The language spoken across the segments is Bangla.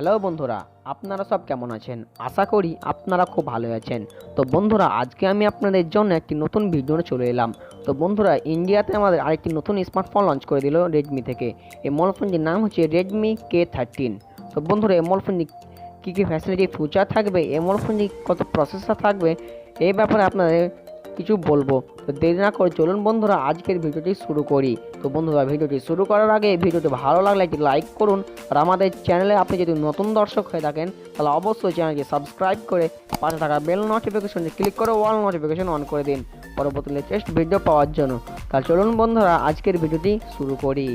হ্যালো বন্ধুরা, আপনারা সব কেমন আছেন? আশা করি আপনারা খুব ভালো আছেন। তো বন্ধুরা, আজকে আমি আপনাদের জন্য একটি নতুন ভিডিও চলে এলাম। তো বন্ধুরা, ইন্ডিয়াতে আমাদের আরেকটি নতুন স্মার্টফোন লঞ্চ করে দিল রেডমি থেকে। এই মোবাইল ফোনটির নাম হচ্ছে রেডমি K30। তো বন্ধুরা, এই মোবাইল ফোনটি কী কী ফ্যাসিলিটি ফিচার থাকবে, এই মোবাইল ফোনটি কত প্রসেসর থাকবে, এই ব্যাপারে আপনাদের কিছু বলবো। তো দেরি না করে চলুন বন্ধুরা আজকের ভিডিওটি শুরু করি। তো বন্ধুরা, ভিডিওটি শুরু করার আগে ভিডিওটি ভালো লাগলে একটি লাইক করুন, আর আমাদের চ্যানেলে আপনি যদি নতুন দর্শক হয়ে থাকেন তাহলে অবশ্যই চ্যানেলটি সাবস্ক্রাইব করে পাশে থাকা বেল নোটিফিকেশনে ক্লিক করে অল নোটিফিকেশন অন করে দিন পরবর্তী লেটেস্ট ভিডিও পাওয়ার জন্য। তাহলে চলুন বন্ধুরা আজকের ভিডিওটি শুরু করি।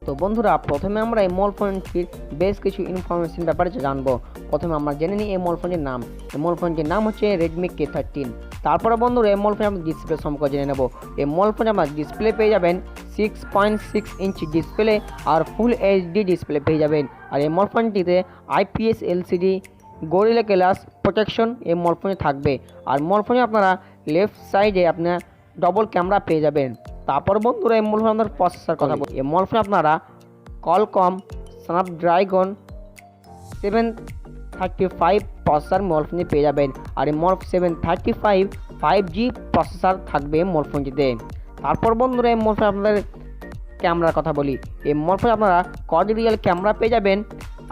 তো বন্ধুরা, প্রথমে আমরা এই মোবাইল ফোনটির বেশ কিছু ইনফরমেশন ব্যাপারে জানবো। প্রথমে আমরা জেনে নিই এই মোবাইল ফোনটির নাম। এই মোবাইল ফোনটির নাম হচ্ছে রেডমি K30। তারপরে বন্ধুরা, এই মোবাইল ফোনে আমরা ডিসপ্লে সম্পর্কে জেনে নেব। এই মোবাইল ফোনে আমরা ডিসপ্লে পেয়ে যাবেন 6.6 ইঞ্চি ডিসপ্লে আর ফুল এইচডি ডিসপ্লে পেয়ে যাবেন। আর এই মোবাইল ফোনটিতে IPS LCD Gorilla glass protection এই মোবাইল ফোনে থাকবে। আর মোবাইল ফোনে আপনারা লেফট সাইডে আপনার ডবল ক্যামেরা পেয়ে যাবেন। তারপর বন্ধুরা, এই মোবাইল ফোনে আপনার প্রসেসর কথা বলি। এই মোবাইল ফোনে আপনারা কলকম স্ন্যাপড্রাগন 735 প্রসেসর মোবাইল ফোনে পেয়ে যাবেন। আর এই মোবাইল 735 5G প্রসেসর থাকবে মোবাইল ফোনটিতে। তারপর বন্ধুরা, এই মোবাইল ফোনে আপনাদের ক্যামেরার কথা বলি। এই মোবাইল ফোনে আপনারা কোয়াড রিয়েল ক্যামেরা পেয়ে যাবেন।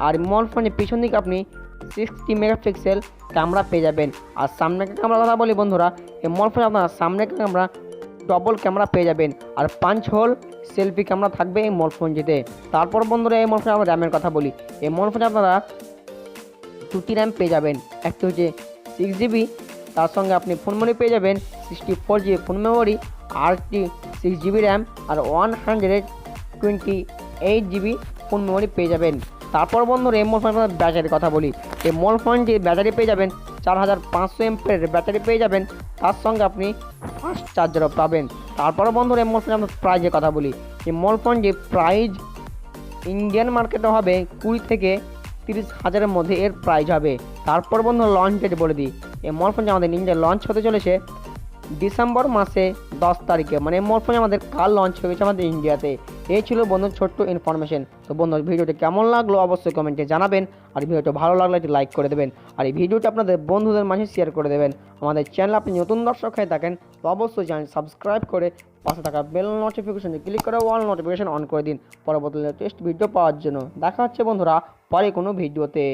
আর মোবাইল ফোনের পিছন দিকে আপনি 60 মেগাপিক্সেল ক্যামেরা পেয়ে যাবেন। আর সামনে ক্যামেরার কথা বলি বন্ধুরা, এই মোবাইল ফোনে আপনারা সামনে ক্যামেরা ডবল ক্যামেরা পেয়ে যাবেন আর 5 হোল সেলফি ক্যামেরা থাকবে এই মোবাইল ফোনটিতে। তারপর বন্ধুরা, এই মোবাইল ফোনে আমরা র্যামের কথা বলি। এই মোবাইল ফোনে আপনারা 2টি র্যাম পেয়ে যাবেন। একটি হচ্ছে 6GB, তার সঙ্গে আপনি ফোন মেমোরি পেয়ে যাবেন 64GB ফোন মেমোরি, আর 6GB র্যাম আর 128GB ফোন মেমোরি পেয়ে যাবেন। তারপর বন্ধুরা, এই মোবাইল ফোনের ব্যাটারির কথা বলি। এই মোবাইল ফোনটির ব্যাটারি পেয়ে যাবেন 4500 mAh ব্যাটারি পেয়ে যাবেন, তার সঙ্গে আপনি ফাস্ট চার্জারও পাবেন। তারপরে বন্ধুরা, এই মোবাইল ফোনের আমরা প্রাইজের কথা বলি। এই মোবাইল ফোনটির প্রাইস ইন্ডিয়ান মার্কেটে হবে 20 থেকে 30,000-এর মধ্যে এর প্রাইস হবে। তারপর বন্ধুরা, লঞ্চ ডেট বলে দিই। এই মোবাইল ফোনটি আমাদের ইন্ডিয়ায় লঞ্চ হতে চলেছে ডিসেম্বর মাসে 10 তারিখে, মানে এই মোবাইল ফোন আমাদের কাল লঞ্চ হয়ে গেছে আমাদের ইন্ডিয়াতে। এই ছিল বন্ধুর ছোট্ট ইনফরমেশন। তো বন্ধু, ভিডিওটি কেমন লাগলো অবশ্যই কমেন্টে জানাবেন, আর ভিডিওটি ভালো লাগলে একটি লাইক করে দেবেন, আর এই ভিডিওটি আপনাদের বন্ধুদের মাঝে শেয়ার করে দেবেন। আমাদের চ্যানেল আপনি নতুন দর্শক হয়ে থাকেন তো অবশ্যই চ্যানেল সাবস্ক্রাইব করে পাশে থাকা বেল নোটিফিকেশনে ক্লিক করে অল নোটিফিকেশন অন করে দিন পরবর্তী লেটেস্ট ভিডিও পাওয়ার জন্য। দেখা হচ্ছে বন্ধুরা পরে কোনো ভিডিওতে।